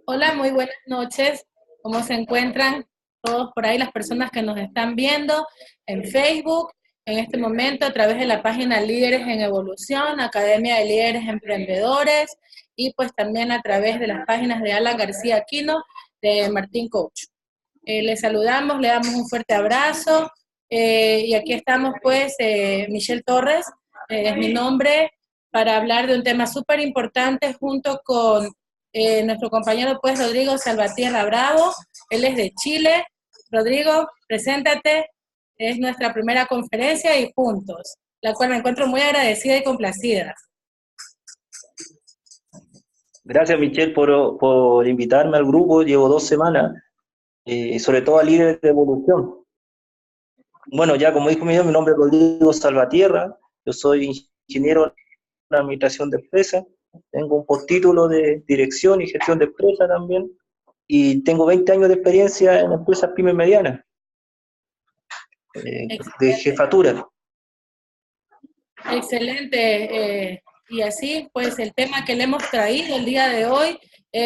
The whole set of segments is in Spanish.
Hola, muy buenas noches. ¿Cómo se encuentran todos por ahí, las personas que nos están viendo en Facebook, en este momento a través de la página Líderes en Evolución, Academia de Líderes Emprendedores, y pues también a través de las páginas de Alan García Aquino, de Martín Coach? Les saludamos, le damos un fuerte abrazo, y aquí estamos pues, Michelle Torres, es mi nombre, para hablar de un tema súper importante junto con nuestro compañero pues Rodrigo Salvatierra Bravo. Él es de Chile. Rodrigo, preséntate, es nuestra primera conferencia y juntos, la cual me encuentro muy agradecida y complacida. Gracias, Michelle, por invitarme al grupo. Llevo 2 semanas, sobre todo a Líderes de Evolución. Bueno, ya como dijo mi nombre es Rodrigo Salvatierra. Yo soy ingeniero en administración de empresas. Tengo un postítulo de dirección y gestión de empresas también. Y tengo 20 años de experiencia en empresas pymes medianas, de jefatura. Excelente. Y así, pues el tema que le hemos traído el día de hoy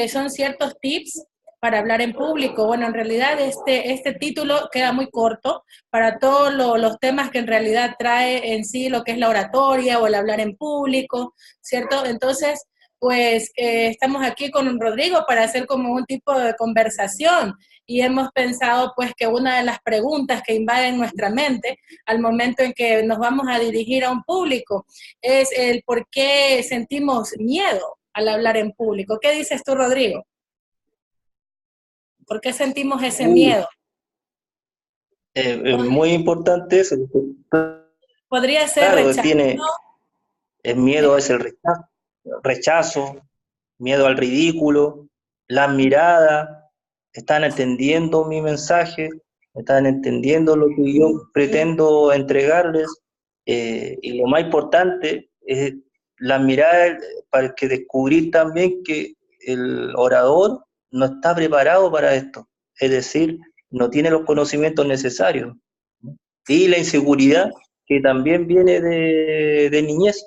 son ciertos tips para hablar en público. Bueno, en realidad este título queda muy corto para todos los temas que en realidad trae en sí lo que es la oratoria o el hablar en público, ¿cierto? Entonces, pues estamos aquí con Rodrigo para hacer como un tipo de conversación y hemos pensado pues que una de las preguntas que invaden nuestra mente al momento en que nos vamos a dirigir a un público es el por qué sentimos miedo al hablar en público. ¿Qué dices tú, Rodrigo? ¿Por qué sentimos ese miedo? Muy importante eso. Podría ser Claro, rechazo. el miedo es el rechazo, miedo al ridículo, las miradas, están entendiendo mi mensaje, están entendiendo lo que yo pretendo entregarles, y lo más importante es las miradas, para que descubrir también que el orador no está preparado para esto, es decir, no tiene los conocimientos necesarios, ¿no? Y la inseguridad que también viene de niñez.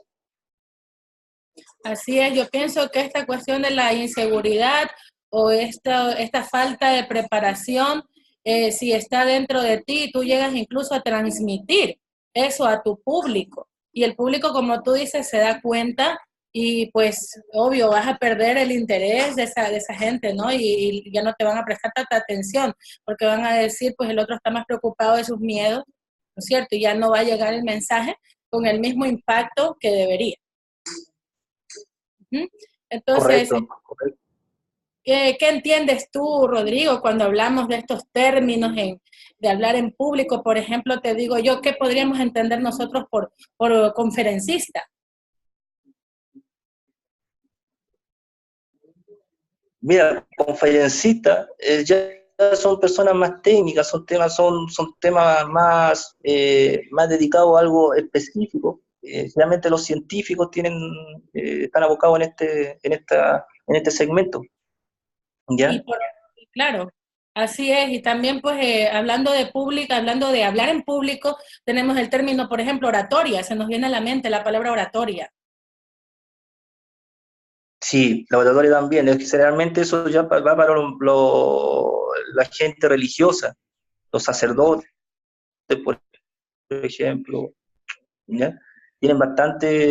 Así es, yo pienso que esta cuestión de la inseguridad o esta falta de preparación, si está dentro de ti, tú llegas incluso a transmitir eso a tu público. Y el público, como tú dices, se da cuenta y pues obvio vas a perder el interés de esa gente, ¿no? Y ya no te van a prestar tanta atención porque van a decir, pues el otro está más preocupado de sus miedos, ¿no es cierto? Y ya no va a llegar el mensaje con el mismo impacto que debería. Entonces, Correcto, correcto. ¿qué entiendes tú, Rodrigo, cuando hablamos de estos términos de hablar en público? Por ejemplo, te digo yo, ¿qué podríamos entender nosotros por conferencista? Mira, conferencistas ya son personas más técnicas, son temas más dedicados a algo específico. Realmente los científicos están abocados en este segmento, Y ¿ya? claro, así es. Y también, pues, hablando de público, hablando de hablar en público, tenemos el término, por ejemplo, oratoria. Se nos viene a la mente la palabra oratoria. Sí, la oratoria también, es que generalmente eso ya va para la gente religiosa, los sacerdotes, por ejemplo, ¿ya?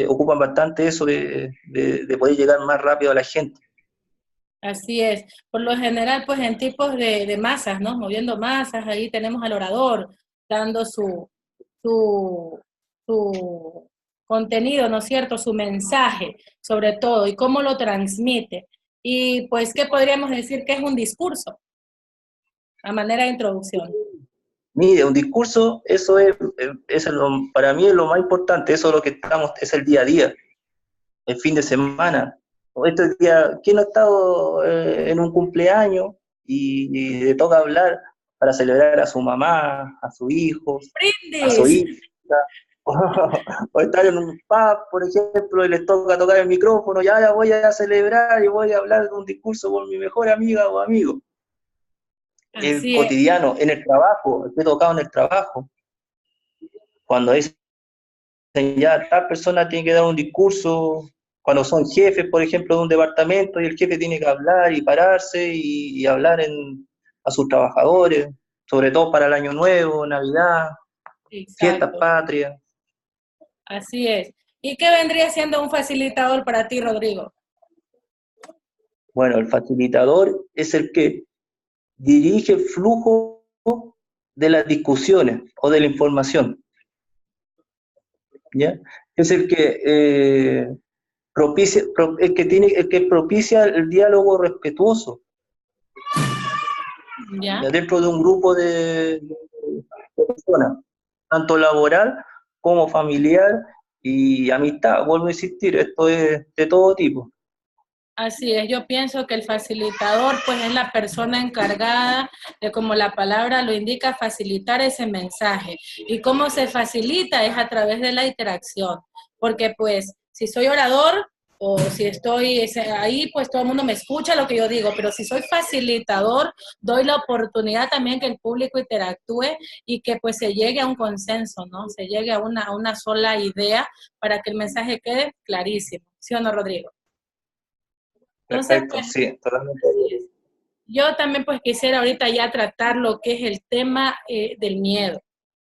Ocupan bastante eso de poder llegar más rápido a la gente. Así es. Por lo general, pues en tipos de masas, ¿no? Moviendo masas, ahí tenemos al orador dando su, su contenido, ¿no es cierto? Su mensaje, sobre todo, y cómo lo transmite. Y pues, ¿qué podríamos decir que es un discurso? A manera de introducción. Mire, un discurso, para mí es lo más importante, eso es lo que es el día a día, el fin de semana. O este día, ¿quién no ha estado en un cumpleaños y le toca hablar para celebrar a su mamá, a su hijo, a su ¡Brindis! hija? O estar en un pub, por ejemplo, y les toca tocar el micrófono, ya voy a celebrar y voy a hablar de un discurso con mi mejor amiga o amigo. El Así es. cotidiano, en el trabajo, he tocado en el trabajo, cuando dicen ya tal persona tiene que dar un discurso cuando son jefes, por ejemplo, de un departamento y el jefe tiene que hablar y pararse y hablar a sus trabajadores, sobre todo para el Año Nuevo, Navidad, fiestas Exacto, patrias. así es. ¿Y qué vendría siendo un facilitador para ti, Rodrigo? Bueno, el facilitador es el que dirige el flujo de las discusiones o de la información, ¿ya? Es el que el que propicia el diálogo respetuoso, ¿Ya? ¿ya? Dentro de un grupo de personas, tanto laboral como familiar y amistad. Vuelvo a insistir, esto es de todo tipo. Así es, yo pienso que el facilitador pues es la persona encargada de, como la palabra lo indica, facilitar ese mensaje. ¿Y cómo se facilita? Es a través de la interacción, porque pues si soy orador o si estoy ahí, pues todo el mundo me escucha lo que yo digo, pero si soy facilitador, doy la oportunidad también que el público interactúe y que pues se llegue a un consenso, ¿no? Se llegue a una sola idea para que el mensaje quede clarísimo. ¿Sí o no, Rodrigo? Entonces, Perfecto, pues, sí, totalmente. así es. Yo también pues quisiera ahorita ya tratar lo que es el tema del miedo.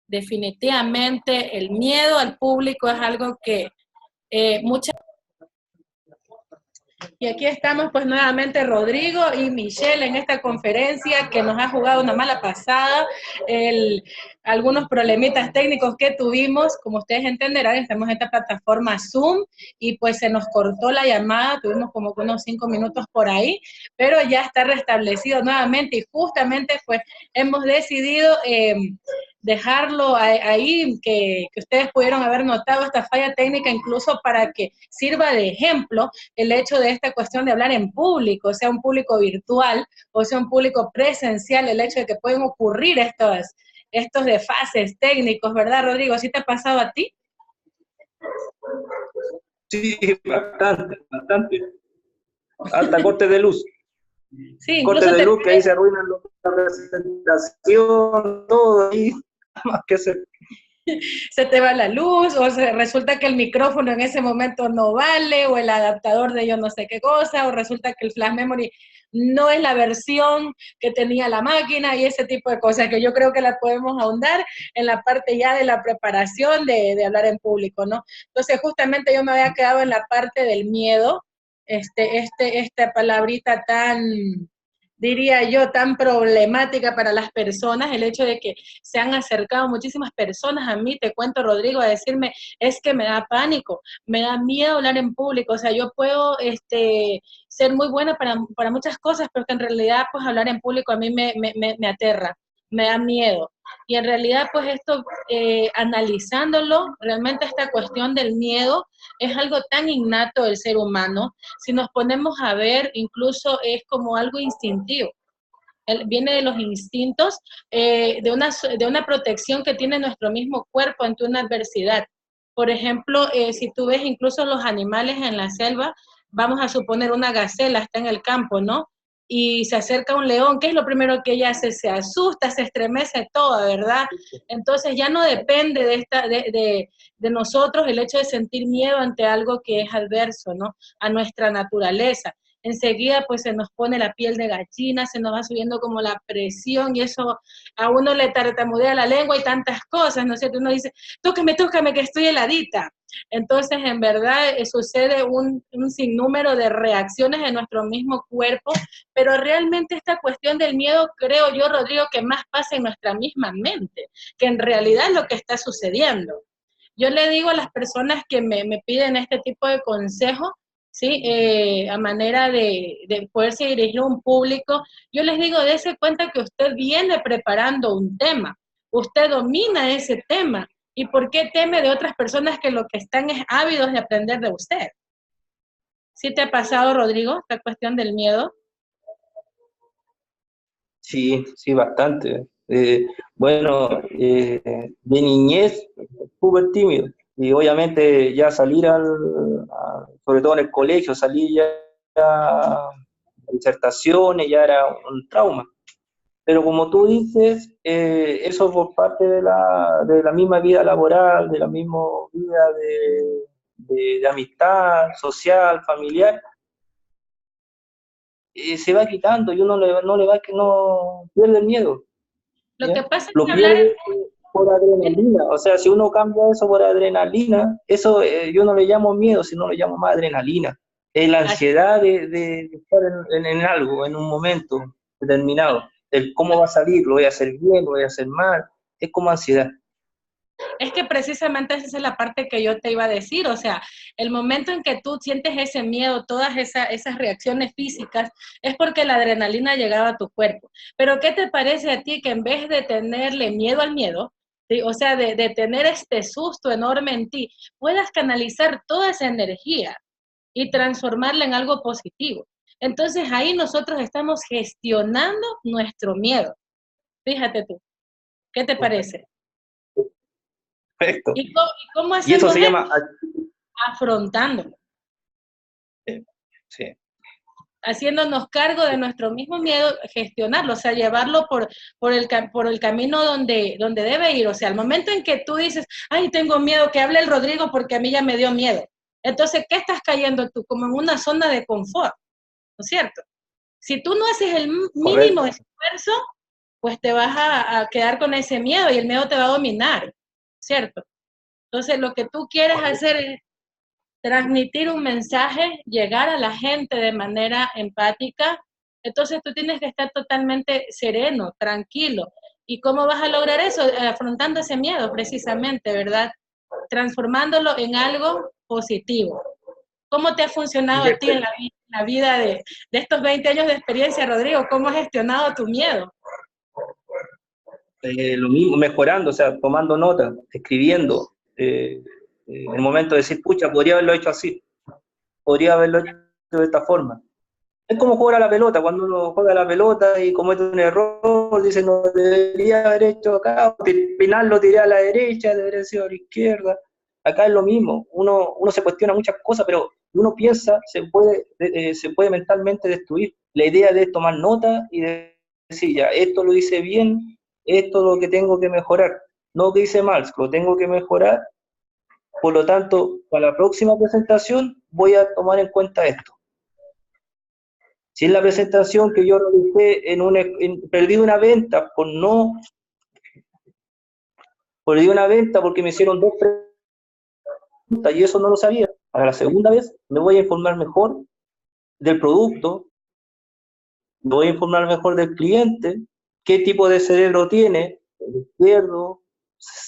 Definitivamente el miedo al público es algo que muchas... Y aquí estamos pues nuevamente Rodrigo y Michelle en esta conferencia que nos ha jugado una mala pasada, algunos problemitas técnicos que tuvimos, como ustedes entenderán, estamos en esta plataforma Zoom y pues se nos cortó la llamada, tuvimos como unos 5 minutos por ahí, pero ya está restablecido nuevamente y justamente pues hemos decidido dejarlo ahí, que ustedes pudieron haber notado esta falla técnica incluso para que sirva de ejemplo el hecho de esta cuestión de hablar en público, sea un público virtual o sea un público presencial, el hecho de que pueden ocurrir estos desfases técnicos, ¿verdad, Rodrigo? ¿Sí te ha pasado a ti? Sí, bastante, bastante. Hasta cortes de luz. Sí, Cortes incluso de te luz que ahí se arruinan la presentación, todo ahí, más que hacer. se te va la luz, o resulta que el micrófono en ese momento no vale, o el adaptador de yo no sé qué cosa, o resulta que el flash memory no es la versión que tenía la máquina y ese tipo de cosas que yo creo que las podemos ahondar en la parte ya de la preparación de hablar en público, ¿no? Entonces justamente yo me había quedado en la parte del miedo, esta palabrita tan, diría yo, tan problemática para las personas, el hecho de que se han acercado muchísimas personas a mí, te cuento, Rodrigo, a decirme, es que me da pánico, me da miedo hablar en público, o sea, yo puedo ser muy buena para muchas cosas, pero que en realidad, pues, hablar en público a mí me aterra, me da miedo. Y en realidad, pues, esto, analizándolo, realmente esta cuestión del miedo es algo tan innato del ser humano. Si nos ponemos a ver, incluso es como algo instintivo. Viene de los instintos, de una protección que tiene nuestro mismo cuerpo ante una adversidad. Por ejemplo, si tú ves incluso los animales en la selva, vamos a suponer una gacela está en el campo, ¿no? Y se acerca un león, ¿qué es lo primero que ella hace? Se asusta, se estremece toda, ¿verdad? Entonces ya no depende de nosotros el hecho de sentir miedo ante algo que es adverso, ¿no? A nuestra naturaleza. Enseguida pues se nos pone la piel de gallina, se nos va subiendo como la presión y eso a uno le tartamudea la lengua y tantas cosas, ¿no es cierto? Uno dice, tócame que estoy heladita. Entonces, en verdad, sucede un sinnúmero de reacciones en nuestro mismo cuerpo, pero realmente esta cuestión del miedo, creo yo, Rodrigo, que más pasa en nuestra misma mente, que en realidad es lo que está sucediendo. Yo le digo a las personas que me piden este tipo de consejos, ¿sí? A manera de poderse dirigir a un público, yo les digo, dése cuenta que usted viene preparando un tema, usted domina ese tema, ¿y por qué teme de otras personas que lo que están es ávidos de aprender de usted? ¿Sí te ha pasado, Rodrigo, esta cuestión del miedo? Sí, sí, bastante. Bueno, de niñez, súper tímido. Y obviamente ya salir sobre todo en el colegio, salir ya a disertaciones, ya era un trauma. Pero como tú dices, eso por parte de la misma vida laboral, de la misma vida de amistad, social, familiar, se va quitando y uno no le va que no pierde el miedo. Lo ¿Ya? que pasa es Lo que hablar pierde por adrenalina, o sea, si uno cambia eso por adrenalina, eso yo no le llamo miedo, sino le llamo más adrenalina. Es la así, ansiedad de estar en algo, en un momento determinado. El cómo va a salir, lo voy a hacer bien, lo voy a hacer mal, es como ansiedad. es que precisamente esa es la parte que yo te iba a decir, o sea, el momento en que tú sientes ese miedo, todas esas reacciones físicas, es porque la adrenalina ha llegado a tu cuerpo. Pero ¿qué te parece a ti que en vez de tenerle miedo al miedo, ¿sí? O sea, de tener este susto enorme en ti, puedas canalizar toda esa energía y transformarla en algo positivo? Entonces ahí nosotros estamos gestionando nuestro miedo. Fíjate tú, ¿qué te parece? Perfecto. ¿Y cómo Y eso hacemos se llama... eso? Afrontándolo, Sí, haciéndonos cargo de nuestro mismo miedo, gestionarlo, o sea, llevarlo por el camino donde debe ir. O sea, al momento en que tú dices, ay, tengo miedo, que hable el Rodrigo porque a mí ya me dio miedo. Entonces, ¿qué estás cayendo tú? Como en una zona de confort, ¿no es cierto? Si tú no haces el mínimo correcto. esfuerzo, pues te vas a quedar con ese miedo y el miedo te va a dominar, ¿cierto? Entonces, lo que tú quieres hacer es transmitir un mensaje, llegar a la gente de manera empática. Entonces tú tienes que estar totalmente sereno, tranquilo. ¿Y cómo vas a lograr eso? Afrontando ese miedo precisamente, ¿verdad? Transformándolo en algo positivo. ¿Cómo te ha funcionado a ti en la vida de estos 20 años de experiencia, Rodrigo? ¿Cómo has gestionado tu miedo? Lo mismo, mejorando, o sea, tomando notas, escribiendo. En el momento de decir, pucha, podría haberlo hecho así, podría haberlo hecho de esta forma. Es como jugar a la pelota, cuando uno juega a la pelota y comete un error, dice, no debería haber hecho acá, al final lo tiré a la derecha, debería haber sido a la izquierda. Acá es lo mismo, uno se cuestiona muchas cosas, pero uno piensa, se puede mentalmente destruir. La idea de tomar nota y de decir, ya, esto lo hice bien, esto es lo que tengo que mejorar, no que hice mal, lo tengo que mejorar, por lo tanto, para la próxima presentación voy a tomar en cuenta esto. Si es la presentación que yo realicé perdí una venta perdí una venta porque me hicieron dos preguntas y eso no lo sabía. Para la segunda vez me voy a informar mejor del producto, me voy a informar mejor del cliente, qué tipo de cerebro tiene, el izquierdo,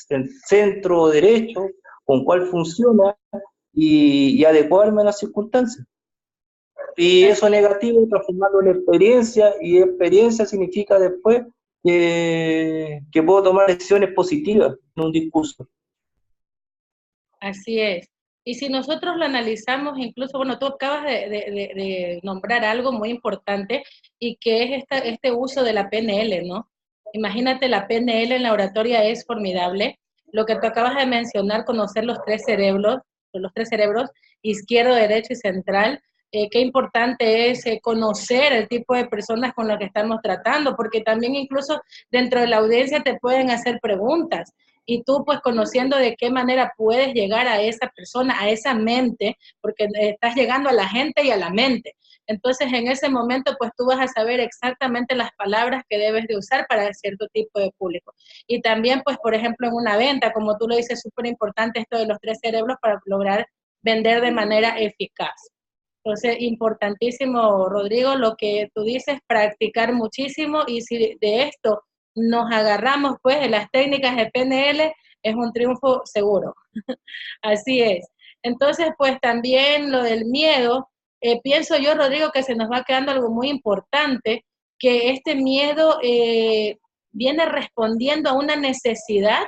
el centro o derecho, con cuál funciona y adecuarme a las circunstancias. Y eso Así, negativo transformarlo en experiencia, y experiencia significa después que puedo tomar decisiones positivas en un discurso. así es. Y si nosotros lo analizamos, incluso, bueno, tú acabas de nombrar algo muy importante y que es este uso de la PNL, ¿no? Imagínate, la PNL en la oratoria es formidable. Lo que tú acabas de mencionar, conocer los tres cerebros, izquierdo, derecho y central, qué importante es conocer el tipo de personas con las que estamos tratando, porque también incluso dentro de la audiencia te pueden hacer preguntas y tú pues conociendo de qué manera puedes llegar a esa persona, a esa mente, porque estás llegando a la gente y a la mente. Entonces en ese momento pues tú vas a saber exactamente las palabras que debes de usar para cierto tipo de público. Y también pues por ejemplo en una venta, como tú lo dices, es súper importante esto de los tres cerebros para lograr vender de manera eficaz. Entonces, importantísimo, Rodrigo, lo que tú dices, practicar muchísimo y si de esto nos agarramos pues de las técnicas de PNL, es un triunfo seguro. Así es. Entonces, pues también lo del miedo, pienso yo, Rodrigo, que se nos va quedando algo muy importante, que este miedo viene respondiendo a una necesidad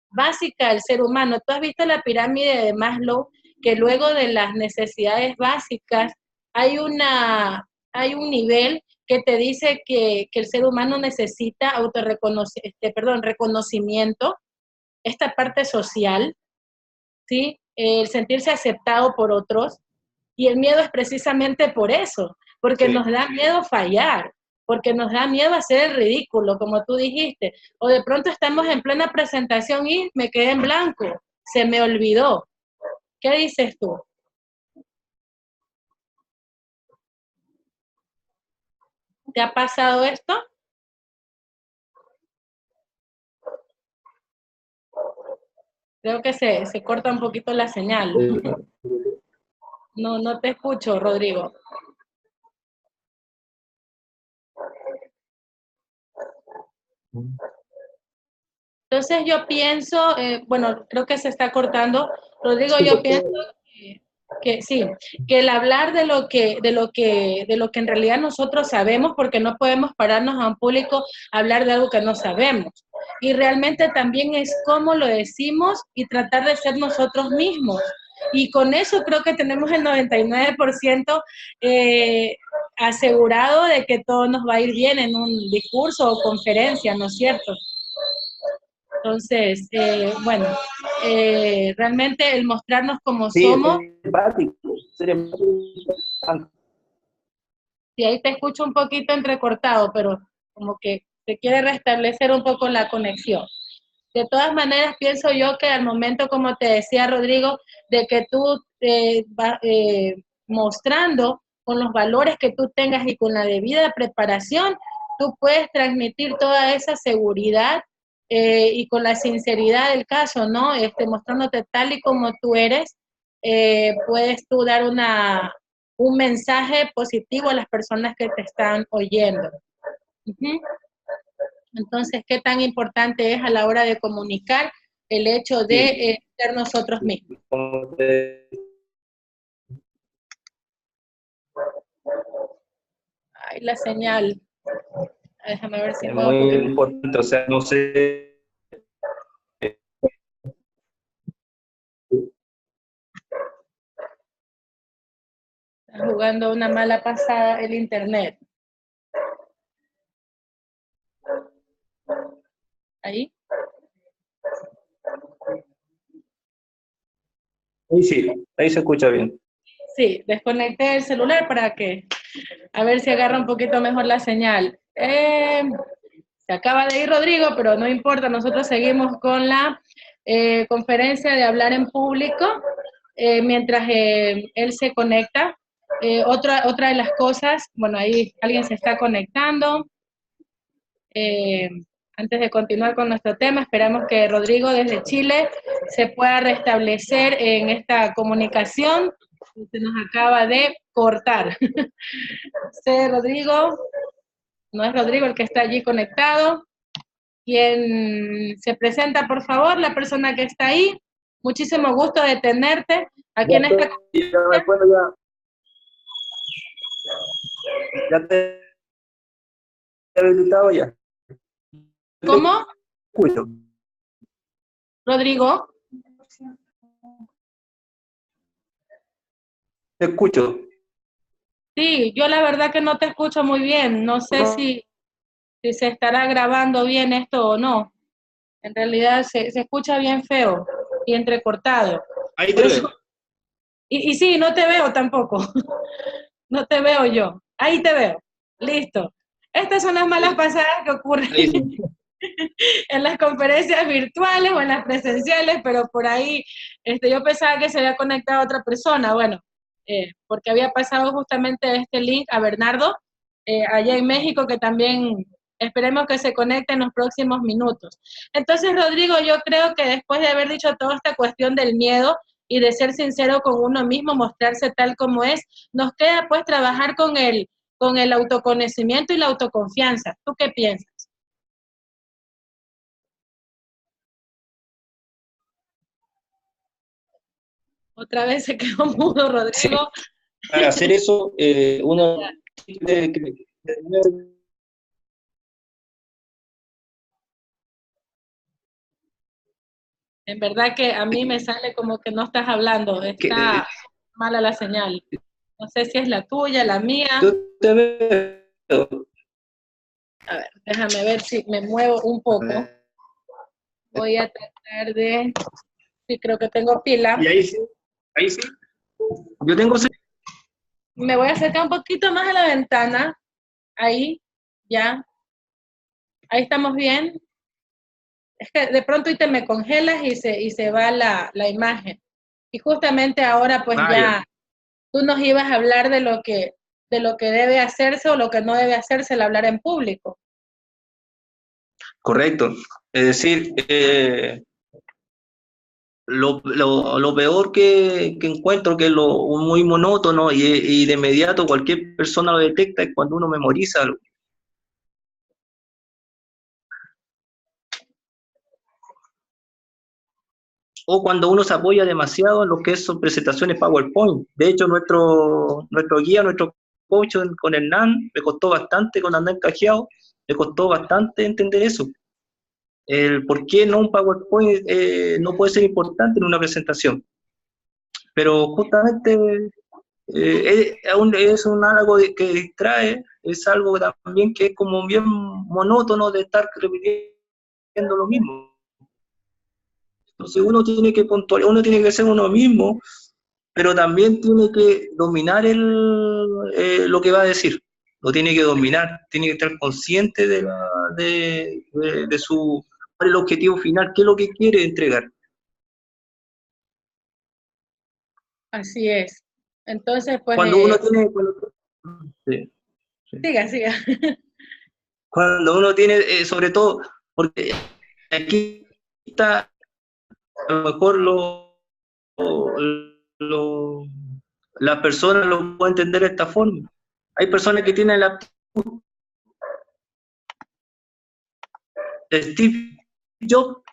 básica del ser humano. Tú has visto la pirámide de Maslow, que luego de las necesidades básicas hay un nivel que te dice que el ser humano necesita reconocimiento, esta parte social, ¿sí? El sentirse aceptado por otros, y el miedo es precisamente por eso, porque Sí. nos da miedo fallar, porque nos da miedo hacer el ridículo, como tú dijiste, o de pronto estamos en plena presentación y me quedé en blanco, se me olvidó. ¿Qué dices tú? ¿Te ha pasado esto? Creo que se corta un poquito la señal. No te escucho, Rodrigo. Entonces yo pienso, bueno, creo que se está cortando. Rodrigo, yo pienso que sí, que el hablar de lo que en realidad nosotros sabemos, porque no podemos pararnos a un público a hablar de algo que no sabemos. Y realmente también es cómo lo decimos y tratar de ser nosotros mismos. Y con eso creo que tenemos el 99% asegurado de que todo nos va a ir bien en un discurso o conferencia, ¿no es cierto? Entonces, bueno, realmente el mostrarnos como Sí, somos, ser empático. y ahí te escucho un poquito entrecortado, pero como que se quiere restablecer un poco la conexión. De todas maneras, pienso yo que al momento, como te decía Rodrigo, de que tú vas mostrando con los valores que tú tengas y con la debida preparación, tú puedes transmitir toda esa seguridad y con la sinceridad del caso, ¿no? Mostrándote tal y como tú eres, puedes tú dar un mensaje positivo a las personas que te están oyendo. Uh-huh. Entonces, ¿qué tan importante es a la hora de comunicar el hecho de ser nosotros mismos? Ay, la señal. Déjame ver si Es puedo muy un poquito. importante, o sea, no sé. Está jugando una mala pasada el internet. Ahí. Ahí sí, ahí se escucha bien. Sí, desconecté el celular para que, a ver si agarra un poquito mejor la señal. Se acaba de ir Rodrigo, pero no importa, nosotros seguimos con la conferencia de hablar en público mientras él se conecta. Otra de las cosas, bueno, ahí alguien se está conectando. Eh, Antes de continuar con nuestro tema, esperamos que Rodrigo desde Chile se pueda restablecer en esta comunicación que se nos acaba de cortar. Rodrigo, no es Rodrigo el que está allí conectado. Quien se presenta, por favor, la persona que está ahí. Muchísimo gusto de tenerte aquí Ya en esta estoy, ya me puedo, ya te he habilitado ya. Te ¿Cómo? escucho. Rodrigo. Te escucho. Sí, yo la verdad que no te escucho muy bien. No sé si se estará grabando bien esto o no. En realidad se escucha bien feo y entrecortado. Ahí Por te eso, veo. y sí, no te veo tampoco. No te veo yo. Ahí te veo. Listo. Estas son las malas pasadas que ocurren Ahí sí. en las conferencias virtuales o en las presenciales, pero por ahí yo pensaba que se había conectado a otra persona, bueno, porque había pasado justamente este link a Bernardo, allá en México, que también esperemos que se conecte en los próximos minutos. Entonces, Rodrigo, yo creo que después de haber dicho toda esta cuestión del miedo y de ser sincero con uno mismo, mostrarse tal como es, nos queda pues trabajar con el autoconocimiento y la autoconfianza. ¿Tú qué piensas? Otra vez se quedó mudo, Sí, Rodrigo. para hacer eso, uno tiene que En verdad que a mí me sale como que no estás hablando, que- está mala la señal. No sé si es la tuya, la mía. yo te veo. A ver, déjame ver si me muevo un poco. Voy a tratar de... Sí, creo que tengo pila. Y ahí sí, ahí sí. Yo tengo. Me voy a acercar un poquito más a la ventana. Ahí, ya. Ahí estamos bien. Es que de pronto y te me congelas y se va la imagen. Y justamente ahora pues Ah, ya. ya tú nos ibas a hablar de lo que debe hacerse o lo que no debe hacerse al hablar en público. Correcto. Es decir, lo peor que encuentro, que es lo muy monótono y de inmediato cualquier persona lo detecta, es cuando uno memoriza algo. O cuando uno se apoya demasiado en lo que son presentaciones PowerPoint. De hecho, nuestro guía, nuestro coach con Hernán, le costó bastante, con Hernán Cajeado, le costó bastante entender eso. El por qué no un PowerPoint no puede ser importante en una presentación. Pero justamente es un algo que distrae, es algo también que es como bien monótono de estar repitiendo lo mismo. Entonces uno tiene que puntualizar, uno tiene que ser uno mismo, pero también tiene que dominar lo que va a decir. Lo tiene que dominar, tiene que estar consciente de su cuál es el objetivo final, qué es lo que quiere entregar. Así es. Entonces, pues, Cuando uno tiene, sí, sí. siga, siga. Cuando uno tiene, sobre todo, porque aquí está, a lo mejor lo, las personas lo pueden entender de esta forma. Hay personas que tienen la aptitud. Steve Jobs,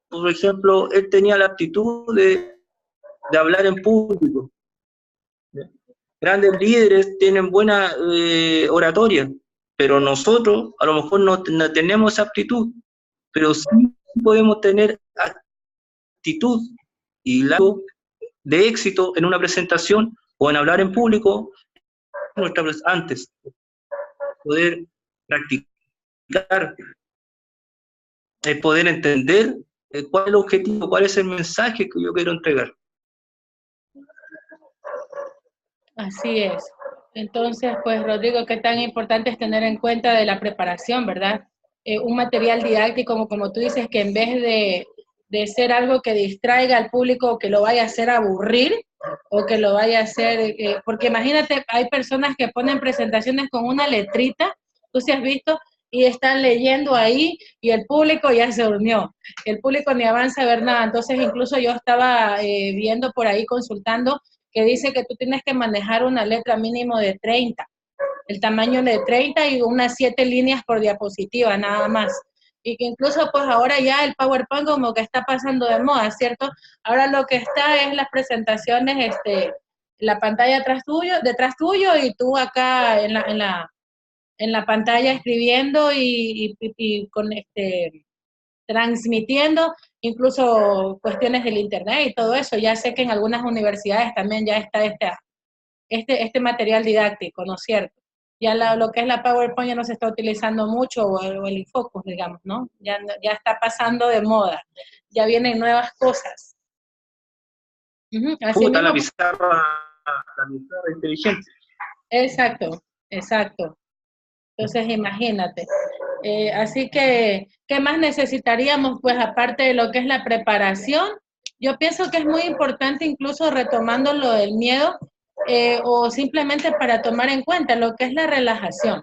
por ejemplo, él tenía la aptitud de hablar en público. Grandes líderes tienen buena oratoria, pero nosotros a lo mejor no tenemos esa aptitud, pero sí podemos tener actitud y lado de éxito en una presentación o en hablar en público antes, poder practicar, poder entender cuál es el objetivo, cuál es el mensaje que yo quiero entregar. Así es. Entonces, pues, Rodrigo, qué tan importante es tener en cuenta de la preparación, ¿verdad? Un material didáctico, como tú dices, que en vez de ser algo que distraiga al público o que lo vaya a hacer aburrir o que lo vaya a hacer, porque imagínate, hay personas que ponen presentaciones con una letrita, tú sí has visto, y están leyendo ahí y el público ya se durmió. El público ni avanza a ver nada. Entonces, incluso yo estaba viendo por ahí, consultando, que dice que tú tienes que manejar una letra mínimo de 30, el tamaño de 30 y unas 7 líneas por diapositiva, nada más. Y que incluso pues ahora ya el PowerPoint como que está pasando de moda, ¿cierto? Ahora lo que está es las presentaciones, la pantalla detrás tuyo y tú acá en la pantalla escribiendo y con transmitiendo incluso cuestiones del internet y todo eso. Ya sé que en algunas universidades también ya está este material didáctico, ¿no es cierto? Ya lo que es la PowerPoint ya no se está utilizando mucho, o el Infocus, digamos, ¿no? Ya está pasando de moda, ya vienen nuevas cosas. Así Puta, mismo, la pizarra inteligente. exacto, exacto. Entonces, imagínate. Así que, ¿qué más necesitaríamos? Pues aparte de lo que es la preparación, yo pienso que es muy importante, incluso retomando lo del miedo, o simplemente para tomar en cuenta lo que es la relajación.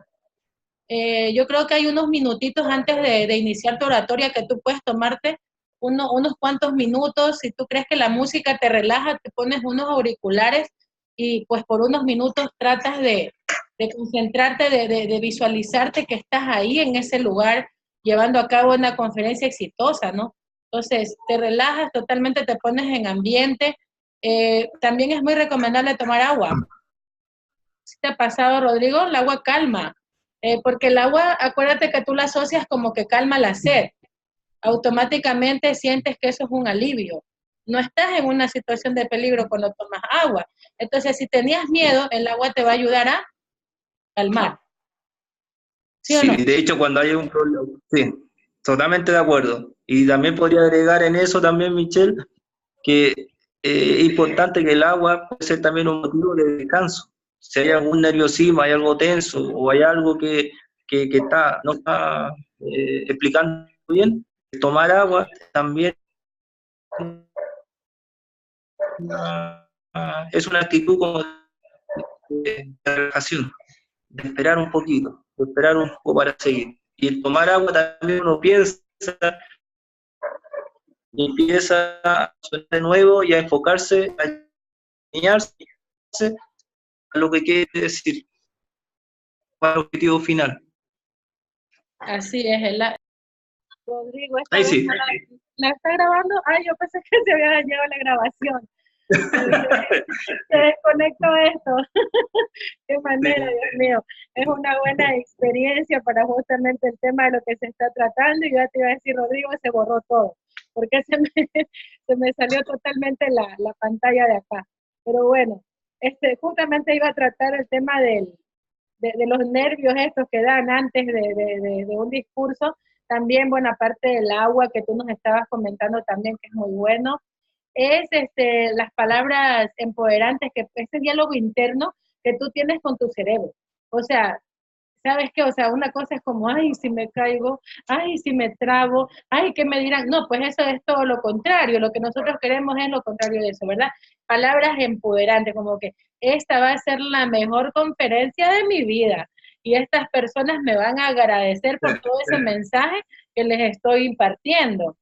Yo creo que hay unos minutitos antes de iniciar tu oratoria que tú puedes tomarte unos cuantos minutos. Si tú crees que la música te relaja, te pones unos auriculares y pues por unos minutos tratas de concentrarte, de visualizarte que estás ahí en ese lugar llevando a cabo una conferencia exitosa, ¿no? Entonces, te relajas totalmente, te pones en ambiente. También es muy recomendable tomar agua. ¿Sí te ha pasado, Rodrigo? El agua calma, porque el agua, acuérdate que tú la asocias como que calma la sed. Automáticamente sientes que eso es un alivio. No estás en una situación de peligro cuando tomas agua. Entonces, si tenías miedo, el agua te va a ayudar a calmar. ¿Sí o Sí, no? de hecho cuando hay un problema, sí, totalmente de acuerdo. Y también podría agregar en eso también, Michelle, que es importante que el agua puede ser también un motivo de descanso. Si hay algún nerviosismo, hay algo tenso o hay algo que no está explicando bien, tomar agua también es una actitud como de relajación, de esperar un poquito, de esperar un poco para seguir. Y el tomar agua también uno piensa y empieza a sonar de nuevo y a enfocarse, a alinearse a lo que quiere decir, para el objetivo final. Así es, Rodrigo, Ahí sí. ¿la está grabando? Ay, yo pensé que se había dañado la grabación. Se desconectó esto. Qué manera, Dios mío. Es una buena experiencia para justamente el tema de lo que se está tratando. Y yo te iba a decir, Rodrigo, se borró todo, porque se me salió totalmente la pantalla de acá. Pero bueno, justamente iba a tratar el tema de los nervios estos que dan antes de un discurso. También, bueno, aparte del agua que tú nos estabas comentando también, que es muy bueno, es las palabras empoderantes, que ese diálogo interno que tú tienes con tu cerebro. O sea, ¿sabes qué? O sea, una cosa es como, ay, si me caigo, ay, si me trabo, ay, ¿qué me dirán? No, pues eso es todo lo contrario, lo que nosotros queremos es lo contrario de eso, ¿verdad? Palabras empoderantes, como que esta va a ser la mejor conferencia de mi vida y estas personas me van a agradecer por todo ese mensaje que les estoy impartiendo,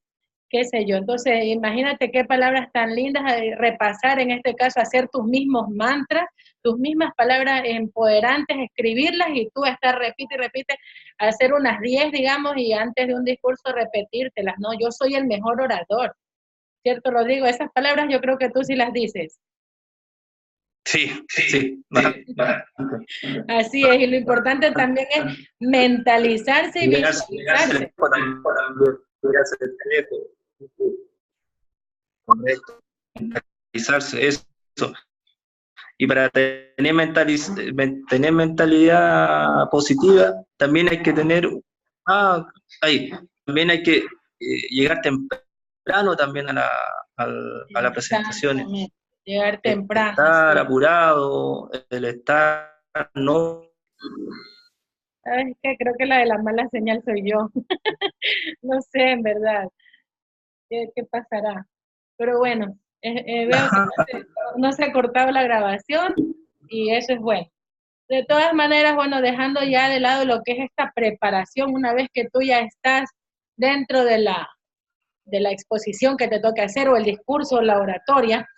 qué sé yo. Entonces, imagínate qué palabras tan lindas, repasar en este caso, hacer tus mismos mantras, tus mismas palabras empoderantes, escribirlas y tú estar repite y repite, hacer unas 10, digamos, y antes de un discurso repetírtelas, ¿no? Yo soy el mejor orador, ¿cierto, Rodrigo? Esas palabras yo creo que tú sí las dices. Sí, sí. Así es, y lo importante también es mentalizarse y visualizarse. Correcto. Mentalizarse, eso. Y para tener mentalidad positiva, también hay que tener, también hay que llegar temprano también a la presentación. Llegar temprano. Estar apurado, el estar no. ¿Sabes qué? Creo que la de la mala señal soy yo. No sé, en verdad. ¿Qué pasará? Pero bueno, veo que no se ha cortado la grabación y eso es bueno. De todas maneras, bueno, dejando ya de lado lo que es esta preparación, una vez que tú ya estás dentro de la exposición que te toca hacer o el discurso o la oratoria,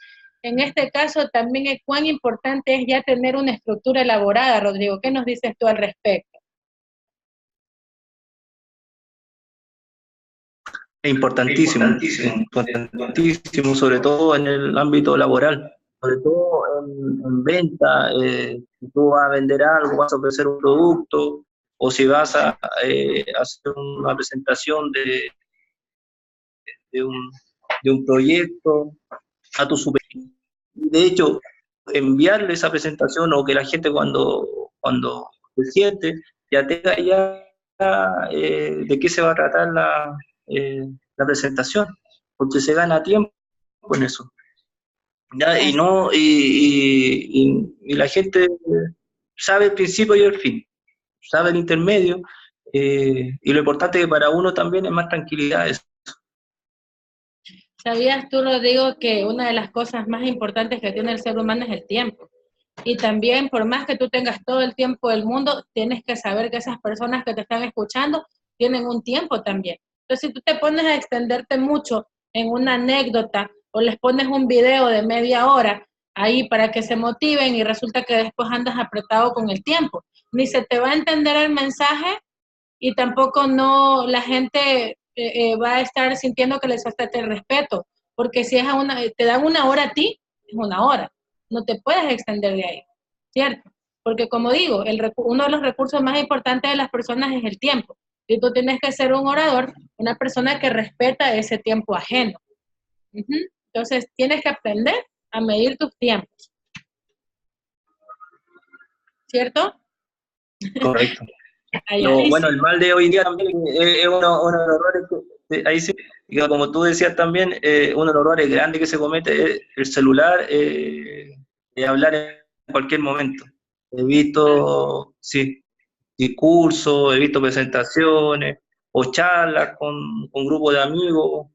en este caso también es cuán importante es ya tener una estructura elaborada, Rodrigo. ¿Qué nos dices tú al respecto? Es importantísimo, importantísimo, sobre todo en el ámbito laboral, sobre todo en venta, si tú vas a vender algo, vas a ofrecer un producto, o si vas a hacer una presentación de un proyecto a tu superior. De hecho, enviarle esa presentación o que la gente cuando se siente ya tenga ya de qué se va a tratar la presentación, porque se gana tiempo con eso. ¿Ya? Y la gente sabe el principio y el fin, sabe el intermedio, y lo importante es que para uno también es más tranquilidad eso. ¿Sabías tú, Rodrigo, que una de las cosas más importantes que tiene el ser humano es el tiempo? Y también, por más que tú tengas todo el tiempo del mundo, tienes que saber que esas personas que te están escuchando tienen un tiempo también. Entonces, si tú te pones a extenderte mucho en una anécdota o les pones un video de media hora ahí para que se motiven y resulta que después andas apretado con el tiempo, ni se te va a entender el mensaje y tampoco no la gente va a estar sintiendo que les falta el respeto, porque si es te dan una hora a ti, es una hora, no te puedes extender de ahí, ¿cierto? Porque como digo, uno de los recursos más importantes de las personas es el tiempo, y tú tienes que ser un orador, una persona que respeta ese tiempo ajeno. Entonces, tienes que aprender a medir tus tiempos, ¿cierto? Correcto. Allá, bueno, el mal de hoy en día también es uno de los errores ahí sí, como tú decías también, uno de los errores grandes que se comete es el celular, hablar en cualquier momento. He visto, sí, discursos, he visto presentaciones o charlas con grupos de amigos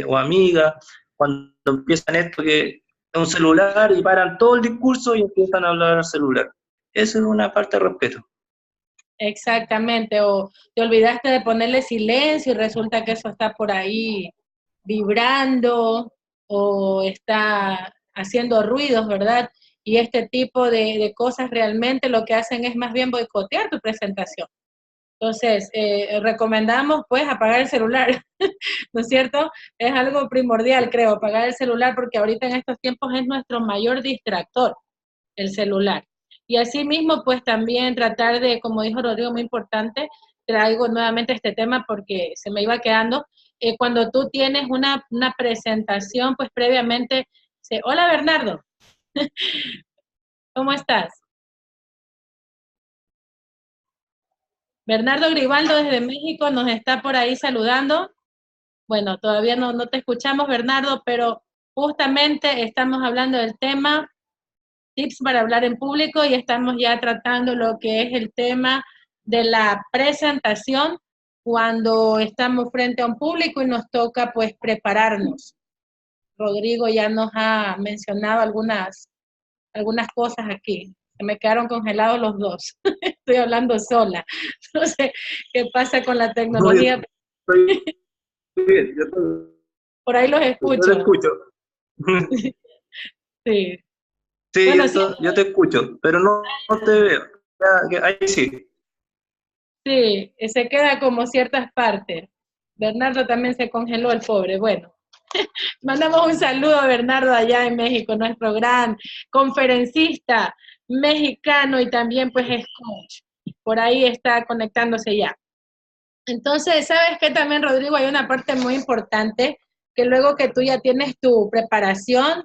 o amigas, cuando empiezan esto que un celular y paran todo el discurso y empiezan a hablar al celular. Eso es una parte de respeto. Exactamente, o te olvidaste de ponerle silencio y resulta que eso está por ahí vibrando o está haciendo ruidos, ¿verdad? Y este tipo de cosas realmente lo que hacen es más bien boicotear tu presentación. Entonces, recomendamos pues apagar el celular, ¿no es cierto? Es algo primordial, creo, apagar el celular porque ahorita en estos tiempos es nuestro mayor distractor, el celular. Y asimismo, pues también tratar de, como dijo Rodrigo, muy importante, traigo nuevamente este tema porque se me iba quedando, cuando tú tienes una presentación, pues previamente, hola Bernardo, ¿cómo estás? Bernardo Gribaldo desde México nos está por ahí saludando. Bueno, todavía no te escuchamos, Bernardo, pero justamente estamos hablando del tema tips para hablar en público y estamos ya tratando lo que es el tema de la presentación cuando estamos frente a un público y nos toca pues prepararnos. Rodrigo ya nos ha mencionado algunas cosas aquí. Se me quedaron congelados los dos. Estoy hablando sola. No sé qué pasa con la No, yo tecnología. estoy bien, Por ahí los yo te escucho. escucho. Sí. Sí, Bueno, sí, yo te escucho, pero no te veo. Ahí sí. sí, se queda como ciertas partes. Bernardo también se congeló el pobre. Bueno, mandamos un saludo a Bernardo allá en México, nuestro gran conferencista mexicano y también pues es coach. Por ahí está conectándose ya. Entonces, ¿sabes qué también, Rodrigo? Hay una parte muy importante que luego que tú ya tienes tu preparación,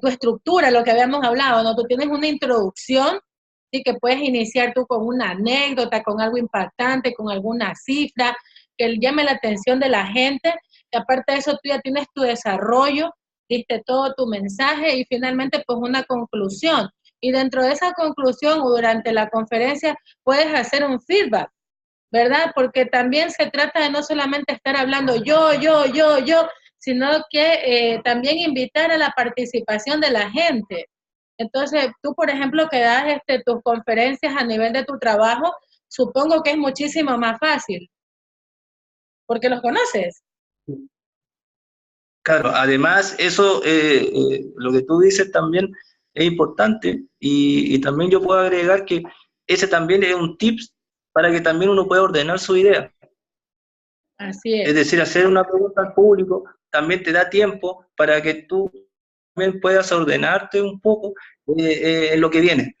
tu estructura, lo que habíamos hablado, ¿no? Tú tienes una introducción y que puedes iniciar tú con una anécdota, con algo impactante, con alguna cifra que llame la atención de la gente. Y aparte de eso, tú ya tienes tu desarrollo, diste todo tu mensaje y finalmente pues una conclusión. Y dentro de esa conclusión o durante la conferencia puedes hacer un feedback, ¿verdad? Porque también se trata de no solamente estar hablando yo, sino que también invitar a la participación de la gente. Entonces, tú, por ejemplo, que das tus conferencias a nivel de tu trabajo, supongo que es muchísimo más fácil, porque los conoces. Claro, además eso, lo que tú dices también es importante y también yo puedo agregar que ese también es un tips para que también uno pueda ordenar su idea. Así Es es. decir, hacer una pregunta al público también te da tiempo para que tú también puedas ordenarte un poco en lo que viene,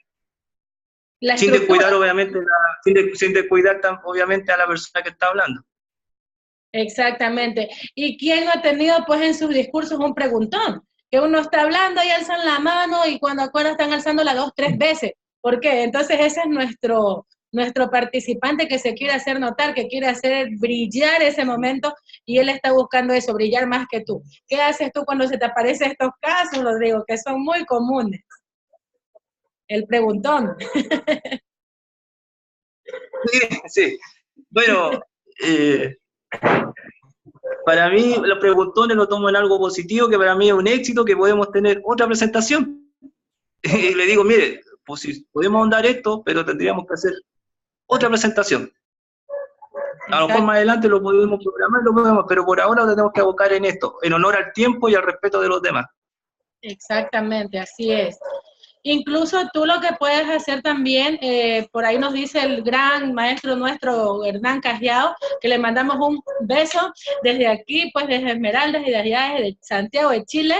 La sin estructura, descuidar obviamente, sin descuidar obviamente a la persona que está hablando. exactamente. ¿Y quién no ha tenido pues en sus discursos un preguntón? Que uno está hablando y alzan la mano y cuando acuerdan están alzándola 2, 3 veces. ¿Por qué? Entonces ese es nuestro participante que se quiere hacer notar, que quiere hacer brillar ese momento y él está buscando eso, brillar más que tú. ¿Qué haces tú cuando se te aparecen estos casos, Rodrigo, que son muy comunes? El preguntón. Sí, sí. Bueno, eh, para mí los preguntones lo tomo en algo positivo, que para mí es un éxito, que podemos tener otra presentación. Y le digo, mire, pues si podemos ahondar esto, pero tendríamos que hacer otra presentación. A lo mejor Exacto. más adelante lo podemos programar, lo podemos, pero por ahora lo tenemos que abocar en esto, en honor al tiempo y al respeto de los demás. Exactamente, así es. Incluso tú lo que puedes hacer también, por ahí nos dice el gran maestro nuestro, Hernán Cajiao, que le mandamos un beso desde aquí, pues desde Esmeraldas y de allá, de Santiago de Chile.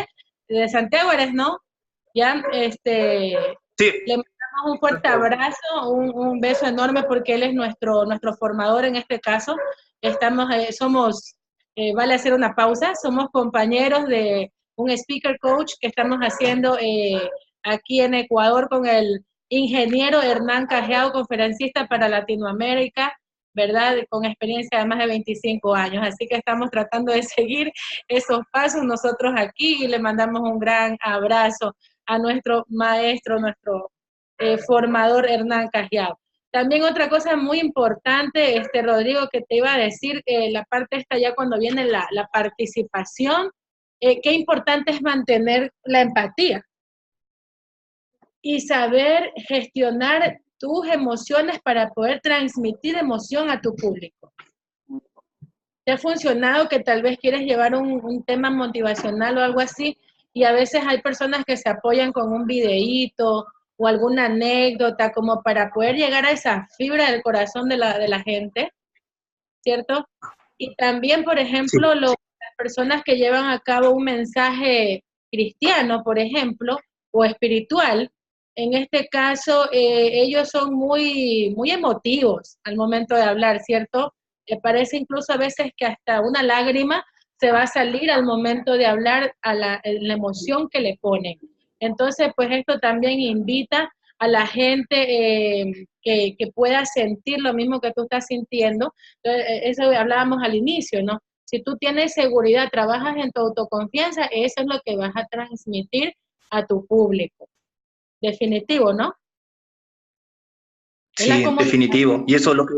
De Santiago eres, ¿no? Ya, Sí, le mandamos un fuerte abrazo, un beso enorme porque él es nuestro formador en este caso. Estamos, vale hacer una pausa, somos compañeros de un speaker coach que estamos haciendo aquí en Ecuador con el ingeniero Hernán Cajiao, conferencista para Latinoamérica, ¿verdad? Con experiencia de más de 25 años. Así que estamos tratando de seguir esos pasos nosotros aquí y le mandamos un gran abrazo a nuestro maestro, nuestro formador Hernán Cajiao. También otra cosa muy importante, Rodrigo, que te iba a decir, la parte esta ya cuando viene la participación, qué importante es mantener la empatía y saber gestionar tus emociones para poder transmitir emoción a tu público. ¿Te ha funcionado que tal vez quieres llevar un tema motivacional o algo así y a veces hay personas que se apoyan con un videíto o alguna anécdota como para poder llegar a esa fibra del corazón de la gente, ¿cierto? Y también, por Sí, ejemplo, las personas que llevan a cabo un mensaje cristiano, por ejemplo, o espiritual, en este caso, ellos son muy emotivos al momento de hablar, ¿cierto? Parece incluso a veces que hasta una lágrima se va a salir al momento de hablar a la emoción que le ponen. Entonces, pues esto también invita a la gente que pueda sentir lo mismo que tú estás sintiendo. Eso hablábamos al inicio, ¿no? Si tú tienes seguridad, trabajas en tu autoconfianza, eso es lo que vas a transmitir a tu público. Definitivo, ¿no? Es la sí, definitivo. Y eso es lo que,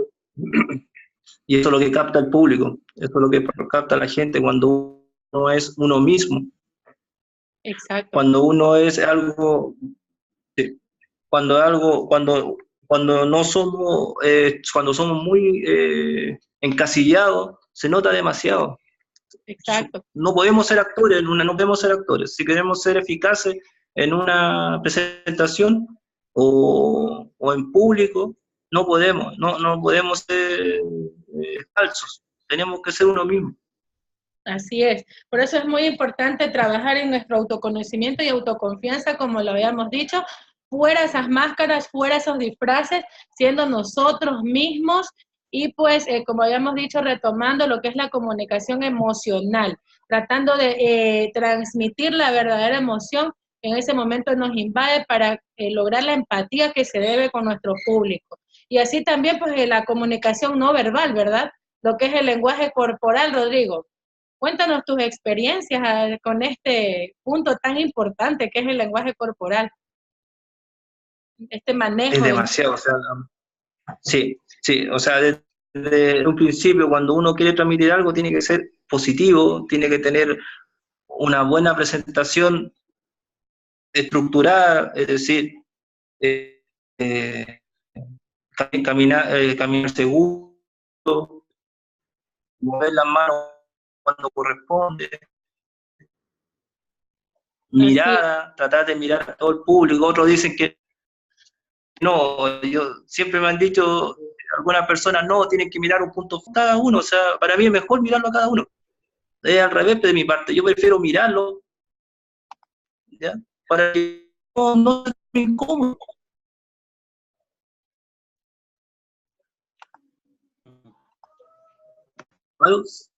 y eso es lo que capta el público, eso es lo que capta la gente cuando uno es uno mismo, Exacto, cuando uno es algo, cuando no somos, cuando somos muy encasillados, se nota demasiado. exacto. No podemos ser actores, no podemos ser actores. Si queremos ser eficaces en una presentación o en público, no podemos ser falsos. Tenemos que ser uno mismo. Así es. Por eso es muy importante trabajar en nuestro autoconocimiento y autoconfianza, como lo habíamos dicho, fuera esas máscaras, fuera esos disfraces, siendo nosotros mismos y pues, como habíamos dicho, retomando lo que es la comunicación emocional, tratando de transmitir la verdadera emoción que en ese momento nos invade para lograr la empatía que se debe con nuestro público. Y así también, pues, la comunicación no verbal, ¿verdad? Lo que es el lenguaje corporal, Rodrigo. Cuéntanos tus experiencias con este punto tan importante que es el lenguaje corporal, este Es manejo del... demasiado, o sea, sí, sí, o sea, desde un principio, cuando uno quiere transmitir algo, tiene que ser positivo, tiene que tener una buena presentación estructurada, es decir, eh, eh, caminar seguro, mover las manos cuando corresponde, Así, mirada, tratar de mirar a todo el público. Otros dicen que no, yo siempre me han dicho algunas personas, no, tienen que mirar un punto cada uno, o sea, para mí es mejor mirarlo a cada uno. Es al revés de mi parte, yo prefiero mirarlo, ¿ya? Para que no sea incómodo.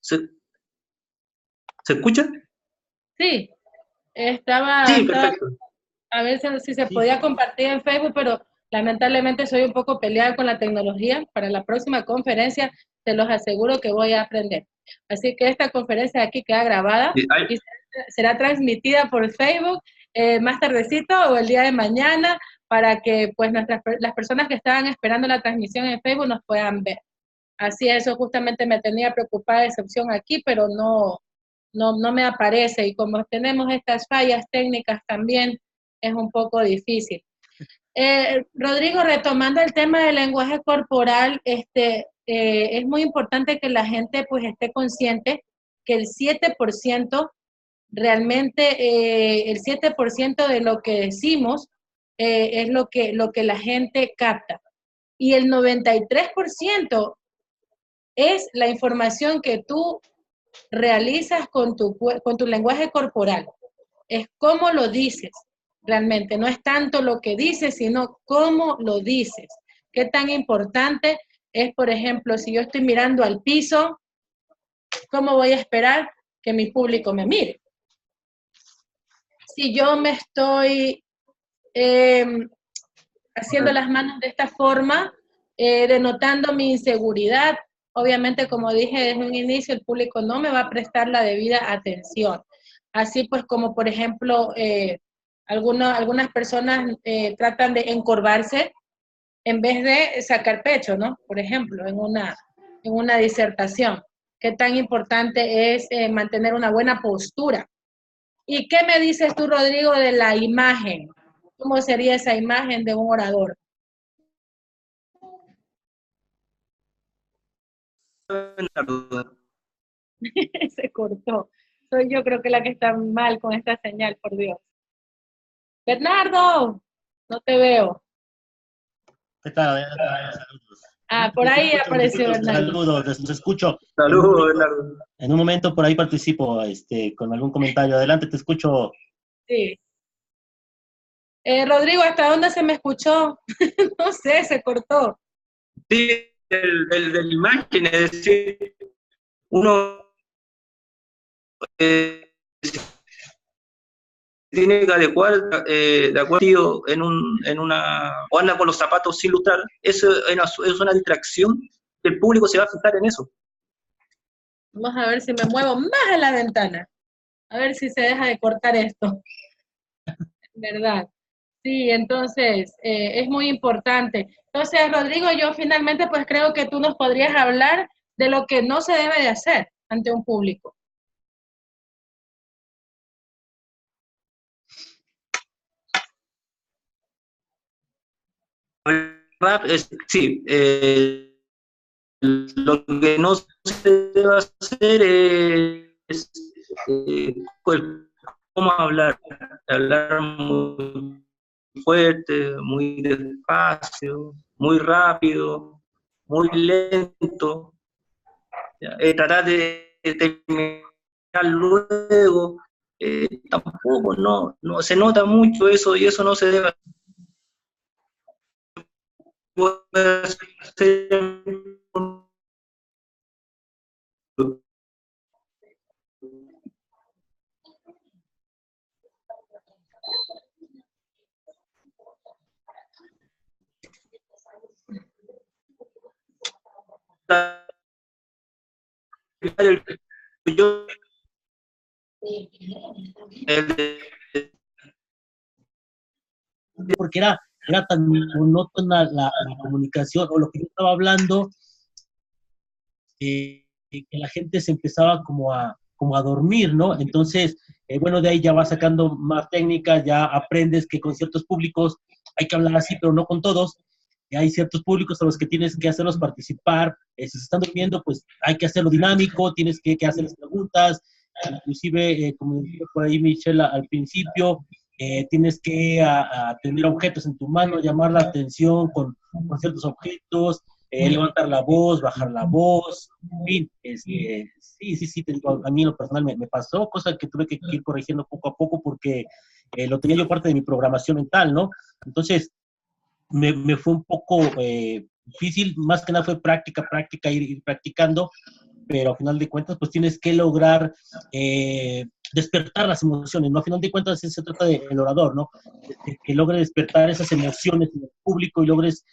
¿Se, ¿Se escucha? sí, estaba, Sí, estaba perfecto. a ver si se Sí. podía compartir en Facebook, pero lamentablemente soy un poco peleada con la tecnología. Para la próxima conferencia, te los aseguro que voy a aprender. Así que esta conferencia de aquí queda grabada Sí, y será transmitida por Facebook más tardecito o el día de mañana para que pues las personas que estaban esperando la transmisión en Facebook nos puedan ver. Así eso justamente me tenía preocupada esa opción aquí, pero no me aparece y como tenemos estas fallas técnicas también es un poco difícil. Rodrigo, retomando el tema del lenguaje corporal, es muy importante que la gente pues esté consciente que el 7% realmente, el 7% de lo que decimos es lo que la gente capta. Y el 93% es la información que tú realizas con tu lenguaje corporal. Es cómo lo dices, realmente. No es tanto lo que dices, sino cómo lo dices. Qué tan importante es, por ejemplo, si yo estoy mirando al piso, ¿cómo voy a esperar que mi público me mire? Si yo me estoy eh, haciendo las manos de esta forma, denotando mi inseguridad. Obviamente, como dije desde un inicio, el público no me va a prestar la debida atención. Así pues, como por ejemplo, algunas personas tratan de encorvarse en vez de sacar pecho, ¿no? Por ejemplo, en una disertación. Qué tan importante es mantener una buena postura. ¿Y qué me dices tú, Rodrigo, de la imagen? ¿Cómo sería esa imagen de un orador? Se cortó. Soy yo creo que la que está mal con esta señal, por Dios. Bernardo, no te veo. ¿Qué tal? Saludos. Ah, por ahí apareció Bernardo. Saludos, les escucho. Saludos, Bernardo. En un momento por ahí participo con algún comentario. Adelante, te escucho. Sí. Rodrigo, ¿hasta dónde se me escuchó? No sé, se cortó. Sí, de la imagen, es decir, uno tiene que adecuar, de acuerdo en una, o anda con los zapatos sin lustrar, eso es una distracción, que el público se va a fijar en eso. Vamos a ver si me muevo más a la ventana. A ver si se deja de cortar esto. ¿Verdad? Sí, entonces, es muy importante. Entonces, Rodrigo, yo finalmente pues creo que tú nos podrías hablar de lo que no se debe de hacer ante un público. Rap sí, lo que no se debe hacer es pues, cómo hablar muy fuerte, muy despacio, muy rápido, muy lento, tratar de terminar luego, tampoco, no se nota mucho eso y eso no se debe hacer. Yo, Porque era tan monótona la comunicación o lo que yo estaba hablando, que la gente se empezaba como a dormir, ¿no? Entonces, bueno, de ahí ya vas sacando más técnicas, ya aprendes que con ciertos públicos hay que hablar así, pero no con todos. Y hay ciertos públicos a los que tienes que hacerlos participar. Si se están durmiendo, pues hay que hacerlo dinámico, tienes que hacerles preguntas. Inclusive, como decía por ahí Michelle al principio, tienes que tener objetos en tu mano, llamar la atención con ciertos objetos, levantar la voz, bajar la voz, en fin, sí, te digo, a mí en lo personal me pasó, cosa que tuve que ir corrigiendo poco a poco porque lo tenía yo parte de mi programación mental, ¿no? Entonces, me fue un poco difícil, más que nada fue práctica, ir practicando, pero a final de cuentas, pues tienes que lograr despertar las emociones, ¿no? A final de cuentas, se trata del orador, ¿no? Que logre despertar esas emociones en el público y logres